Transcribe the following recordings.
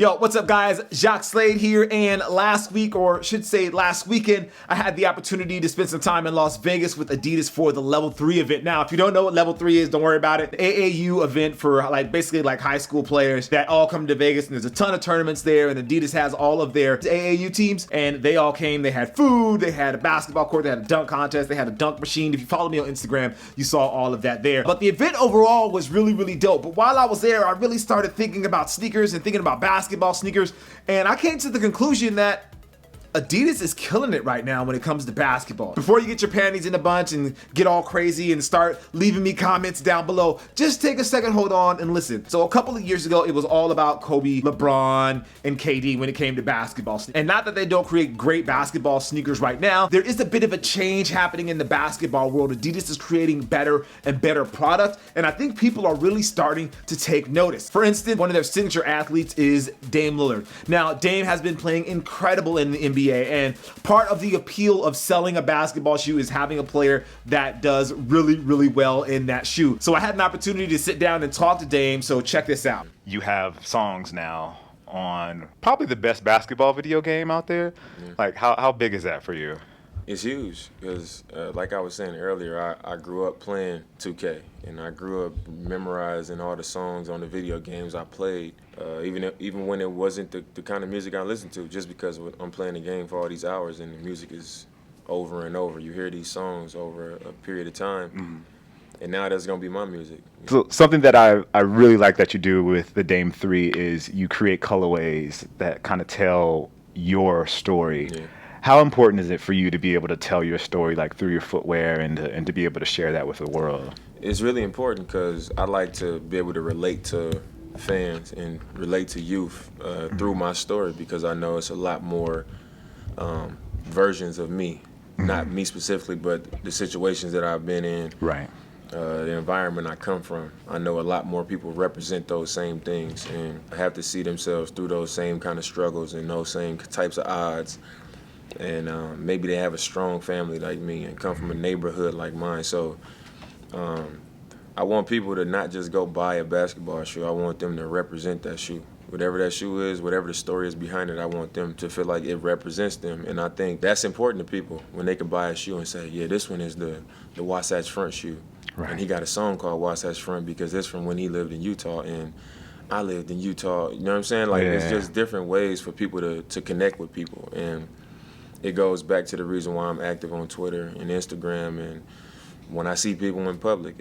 Yo, what's up guys? Jacques Slade here, and last week, or should say last weekend, I had the opportunity to spend some time in Las Vegas with Adidas for the Level 3 event. Now, if you don't know what Level 3 is, don't worry about it. AAU event for basically high school players that all come to Vegas, and there's a ton of tournaments there, and Adidas has all of their AAU teams, and they all came. They had food, they had a basketball court, they had a dunk contest, they had a dunk machine. If you follow me on Instagram, you saw all of that there. But the event overall was really, really dope. But while I was there, I really started thinking about sneakers and thinking about basketball sneakers, and I came to the conclusion that Adidas is killing it right now when it comes to basketball. Before you get your panties in a bunch and get all crazy and start leaving me comments down below, just take a second, hold on, and listen. So a couple of years ago, it was all about Kobe, LeBron, and KD when it came to basketball. And not that they don't create great basketball sneakers right now, there is a bit of a change happening in the basketball world. Adidas is creating better and better products, and I think people are really starting to take notice. For instance, one of their signature athletes is Dame Lillard. Now, Dame has been playing incredible in the NBA, and part of the appeal of selling a basketball shoe is having a player that does really, really well in that shoe. So I had an opportunity to sit down and talk to Dame, so check this out. You have songs now on probably the best basketball video game out there. Yeah. Like, how big is that for you? It's huge because, like I was saying earlier, I grew up playing 2K, and I grew up memorizing all the songs on the video games I played, even when it wasn't the kind of music I listened to, just because I'm playing the game for all these hours and the music is over and over. You hear these songs over a period of time, and now that's going to be my music. So something that I really like that you do with the Dame 3 is you create colorways that kind of tell your story. Yeah. How important is it for you to be able to tell your story through your footwear and to be able to share that with the world? It's really important because I like to be able to relate to fans and relate to youth through my story, because I know it's a lot more versions of me, not me specifically, but the situations that I've been in, right? The environment I come from. I know a lot more people represent those same things and have to see themselves through those same kind of struggles and those same types of odds. And maybe they have a strong family like me and come from a neighborhood like mine. So I want people to not just go buy a basketball shoe. I want them to represent that shoe. Whatever that shoe is, whatever the story is behind it, I want them to feel like it represents them. And I think that's important to people when they can buy a shoe and say, yeah, this one is the Wasatch Front shoe. Right. And he got a song called Wasatch Front because it's from when he lived in Utah and I lived in Utah. You know what I'm saying? It's just different ways for people to connect with people. And it goes back to the reason why I'm active on Twitter and Instagram, and when I see people in public,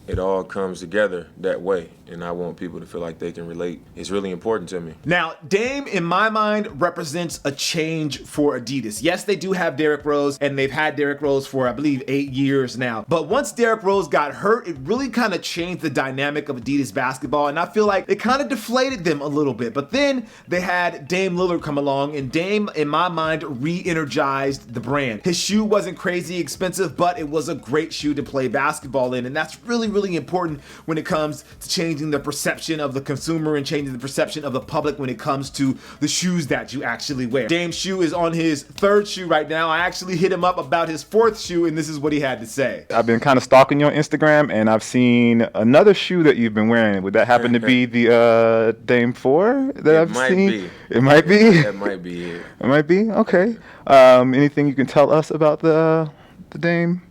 it all comes together that way, and I want people to feel like they can relate. It's really important to me. Now, Dame, in my mind, represents a change for Adidas. Yes, they do have Derrick Rose, and they've had Derrick Rose for, I believe, 8 years now. But once Derrick Rose got hurt, it really kind of changed the dynamic of Adidas basketball, and I feel like it kind of deflated them a little bit. But then they had Dame Lillard come along, and Dame, in my mind, re-energized the brand. His shoe wasn't crazy expensive, but it was a great shoe to play basketball in, and that's really, really important when it comes to changing the perception of the consumer and changing the perception of the public when it comes to the shoes that you actually wear. Dame's shoe is on his 3rd shoe right now. I actually hit him up about his 4th shoe, and this is what he had to say. I've been kind of stalking you on Instagram, and I've seen another shoe that you've been wearing. Would that happen to be the Dame 4 that I've seen? It might be. That might be it. It might be? Okay. Anything you can tell us about the Dame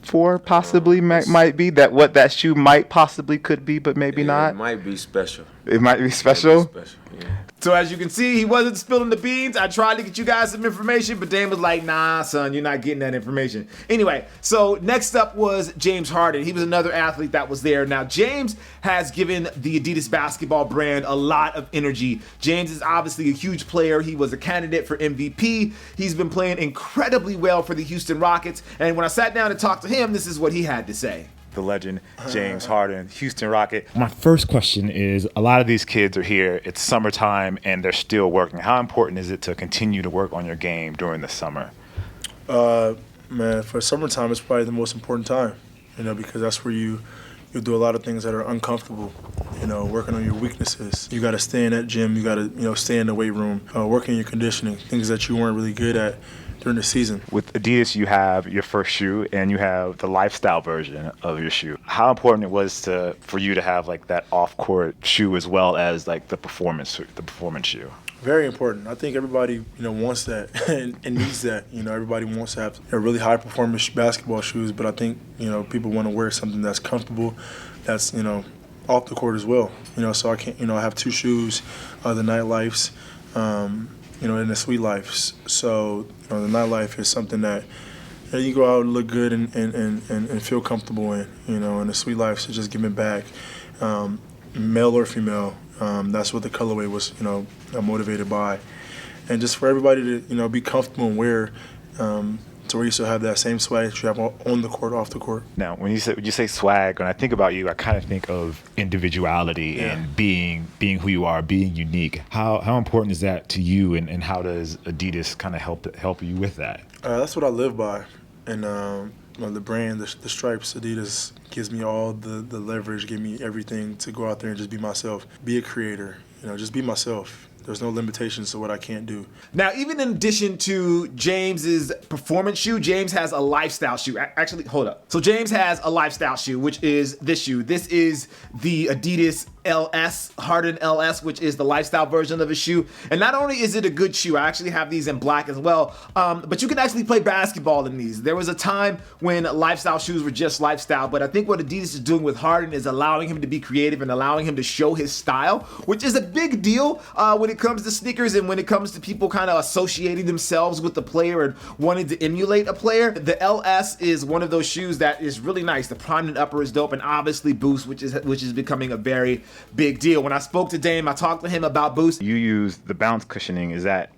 4 possibly might be what that shoe might possibly could be, but maybe not? It might be special. It might be special? It might be special, yeah. So as you can see, he wasn't spilling the beans. I tried to get you guys some information, but Dame was like, nah, son, you're not getting that information. Anyway, so next up was James Harden. He was another athlete that was there. Now, James has given the Adidas basketball brand a lot of energy. James is obviously a huge player. He was a candidate for MVP. He's been playing incredibly well for the Houston Rockets. And when I sat down and talked to him, this is what he had to say. The legend, James Harden, Houston Rocket. My first question is, a lot of these kids are here, it's summertime, and they're still working. How important is it to continue to work on your game during the summer? Man, for summertime, it's probably the most important time, because that's where you do a lot of things that are uncomfortable, working on your weaknesses. You got to stay in that gym, you got to, stay in the weight room, working your conditioning, things that you weren't really good at during the season. With Adidas, you have your first shoe and you have the lifestyle version of your shoe. How important it was for you to have like that off-court shoe as well as like the performance shoe? Very important. I think everybody, wants that and needs that. Everybody wants to have really high performance basketball shoes, but I think, people want to wear something that's comfortable, that's, off the court as well. So I can't, I have two shoes, the Nightlifes, and the Sweet Lives. So, the Nightlife is something that you go out and look good and feel comfortable in, and the Sweet Lives is just giving back, male or female. That's what the colorway was, motivated by. And just for everybody to, be comfortable and wear, to where you still have that same swag that you have on the court, off the court. Now, when you say swag, when I think about you, I kind of think of individuality and being who you are, being unique. How important is that to you, and how does Adidas kind of help you with that? That's what I live by. And the brand, the stripes, Adidas gives me all the leverage, give me everything to go out there and just be myself, be a creator, just be myself. There's no limitations to what I can't do. Now, even in addition to James's performance shoe, James has a lifestyle shoe. Actually, hold up. So James has a lifestyle shoe, which is this shoe. This is the Adidas LS, Harden LS, which is the lifestyle version of a shoe. And not only is it a good shoe, I actually have these in black as well, but you can actually play basketball in these. There was a time when lifestyle shoes were just lifestyle, but I think what Adidas is doing with Harden is allowing him to be creative and allowing him to show his style, which is a big deal when it comes to sneakers and when it comes to people kind of associating themselves with the player and wanting to emulate a player. The LS is one of those shoes that is really nice. The prominent upper is dope, and obviously Boost, which is becoming a very big deal. When I spoke to Dame, I talked to him about Boost. You use the bounce cushioning. Is that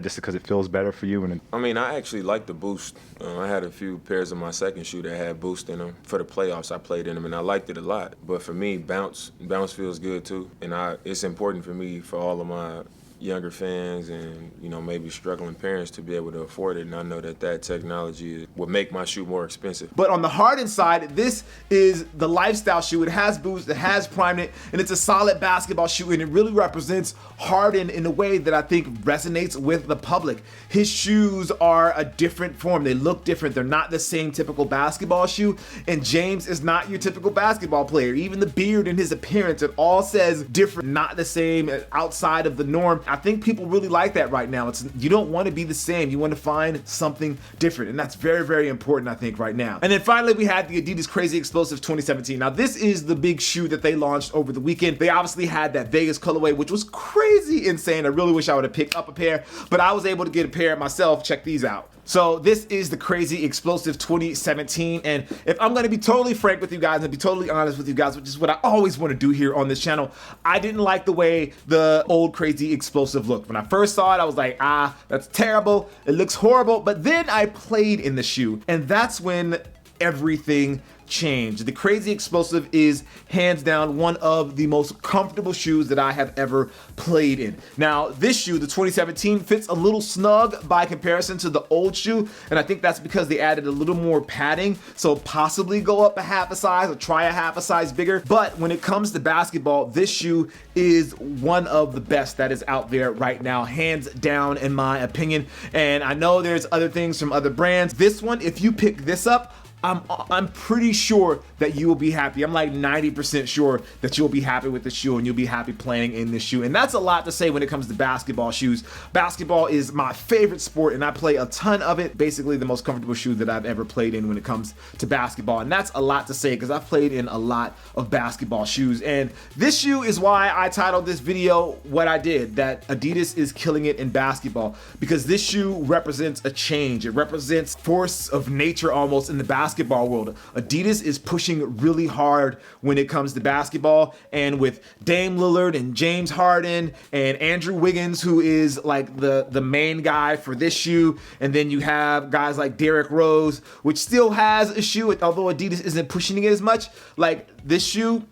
just because it feels better for you? I actually like the Boost. I had a few pairs of my second shoe that had Boost in them. For the playoffs, I played in them, and I liked it a lot. But for me, bounce feels good too. And it's important for me, for all of my younger fans and maybe struggling parents to be able to afford it, and I know that technology would make my shoe more expensive. But on the Harden side, this is the lifestyle shoe. It has Boost, it has Primeknit, and it's a solid basketball shoe, and it really represents Harden in a way that I think resonates with the public. His shoes are a different form. They look different. They're not the same typical basketball shoe, and James is not your typical basketball player. Even the beard and his appearance, it all says different, not the same, outside of the norm. I think people really like that right now. You don't want to be the same. You want to find something different, and that's very, very important, I think, right now. And then finally, we had the Adidas Crazy Explosive 2017. Now, this is the big shoe that they launched over the weekend. They obviously had that Vegas colorway, which was crazy insane. I really wish I would have picked up a pair, but I was able to get a pair myself. Check these out. So this is the Crazy Explosive 2017, and if I'm going to be totally frank with you guys and be totally honest with you guys, which is what I always want to do here on this channel, I didn't like the way the old Crazy Explosive looked. When I first saw it, I was like, that's terrible. It looks horrible. But then I played in the shoe, and that's when everything changed. The Crazy Explosive is hands down one of the most comfortable shoes that I have ever played in. Now, this shoe, the 2017, fits a little snug by comparison to the old shoe, and I think that's because they added a little more padding, so possibly go up a half a size or try a half a size bigger. But when it comes to basketball, this shoe is one of the best that is out there right now, hands down, in my opinion. And I know there's other things from other brands. This one, if you pick this up, I'm pretty sure that you will be happy. I'm like 90% sure that you'll be happy with the shoe and you'll be happy playing in this shoe. And that's a lot to say when it comes to basketball shoes. Basketball is my favorite sport and I play a ton of it. Basically the most comfortable shoe that I've ever played in when it comes to basketball. And that's a lot to say because I've played in a lot of basketball shoes. And this shoe is why I titled this video what I did, that Adidas is killing it in basketball, because this shoe represents a change. It represents force of nature almost in the basketball world. Adidas is pushing really hard when it comes to basketball, and with Dame Lillard and James Harden and Andrew Wiggins, who is like the main guy for this shoe, and then you have guys like Derrick Rose, which still has a shoe, although Adidas isn't pushing it as much. Like, this shoe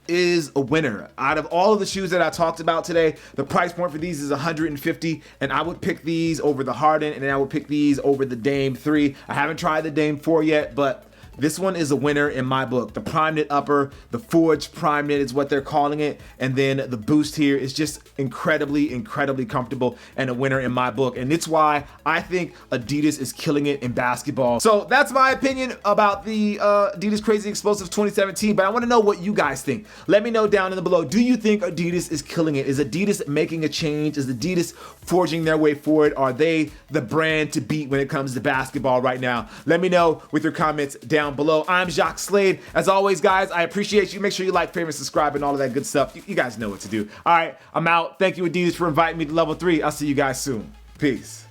is a winner. Out of all of the shoes that I talked about today, the price point for these is $150, and I would pick these over the Harden, and I would pick these over the Dame 3. I haven't tried the Dame 4 yet, but This one is a winner in my book. The Prime Knit upper, the Forge Prime Knit is what they're calling it. And then the Boost here is just incredibly, incredibly comfortable and a winner in my book. And it's why I think Adidas is killing it in basketball. So that's my opinion about the Adidas Crazy Explosive 2017, but I want to know what you guys think. Let me know down in the below. Do you think Adidas is killing it? Is Adidas making a change? Is Adidas forging their way forward? Are they the brand to beat when it comes to basketball right now? Let me know with your comments down below. I'm Jacques Slade. As always, guys, I appreciate you. Make sure you like, favorite, subscribe, and all of that good stuff. You guys know what to do. All right, I'm out. Thank you, Adidas, for inviting me to level 3. I'll see you guys soon. Peace.